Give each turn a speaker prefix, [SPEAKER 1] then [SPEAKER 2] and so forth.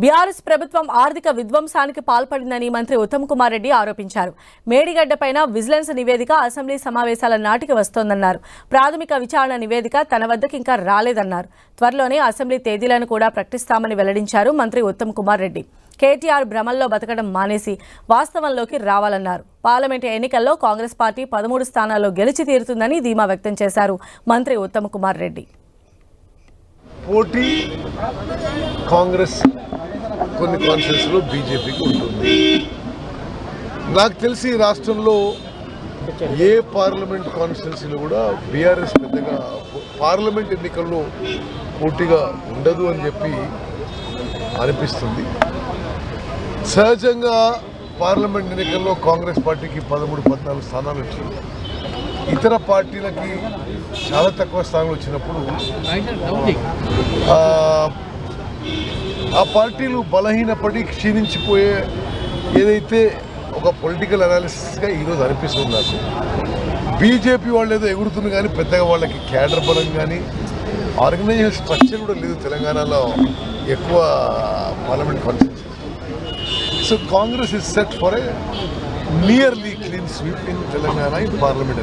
[SPEAKER 1] BRS ప్రభుత్వం ఆర్థిక విధ్వంసానికి పాల్పడిందని మంత్రి ఉత్తమ్ కుమార్ రెడ్డి ఆరోపించారు. మేడిగడ్డపైన విజిలెన్స్ నివేదిక అసెంబ్లీ సమావేశాల నాటికి వస్తోందన్నారు. ప్రాథమిక విచారణ నివేదిక తన వద్దకు ఇంకా రాలేదన్నారు. త్వరలోనే అసెంబ్లీ తేదీలను కూడా ప్రకటిస్తామని వెల్లడించారు మంత్రి ఉత్తమ్ కుమార్ రెడ్డి. కేటీఆర్ భ్రమల్లో బతకడం మానేసి వాస్తవంలోకి రావాలన్నారు. పార్లమెంటు ఎన్నికల్లో కాంగ్రెస్ పార్టీ 13 స్థానాల్లో గెలిచి తీరుతుందని ధీమా వ్యక్తం చేశారు మంత్రి ఉత్తమ్ కుమార్ రెడ్డి.
[SPEAKER 2] పోటీ కాంగ్రెస్ కొన్ని కాన్స్టిట్యూన్సీలో బీజేపీకి ఉంటుంది. నాకు తెలిసి రాష్ట్రంలో ఏ పార్లమెంట్ కాన్స్టిట్యూన్సీలో కూడా బీఆర్ఎస్ పెద్దగా పార్లమెంట్ ఎన్నికల్లో పోటీగా ఉండదు అని చెప్పి అనిపిస్తుంది. సహజంగా పార్లమెంట్ ఎన్నికల్లో కాంగ్రెస్ పార్టీకి 13-14 స్థానాలు వచ్చింది. ఇతర పార్టీలకి చాలా తక్కువ స్థానాలు వచ్చినప్పుడు ఆ పార్టీలు బలహీనపడి క్షీణించిపోయే ఏదైతే ఒక పొలిటికల్ అనాలిసిస్గా ఈరోజు అనిపిస్తుంది నాకు. బీజేపీ వాళ్ళు ఏదో ఎగురుతుంది కానీ పెద్దగా వాళ్ళకి క్యాడర్ బలం కానీ ఆర్గనైజేషన్ స్ట్రక్చర్ కూడా లేదు తెలంగాణలో ఎక్కువ parliament constituency. So Congress is set for a nearly clean sweep in Telangana in parliament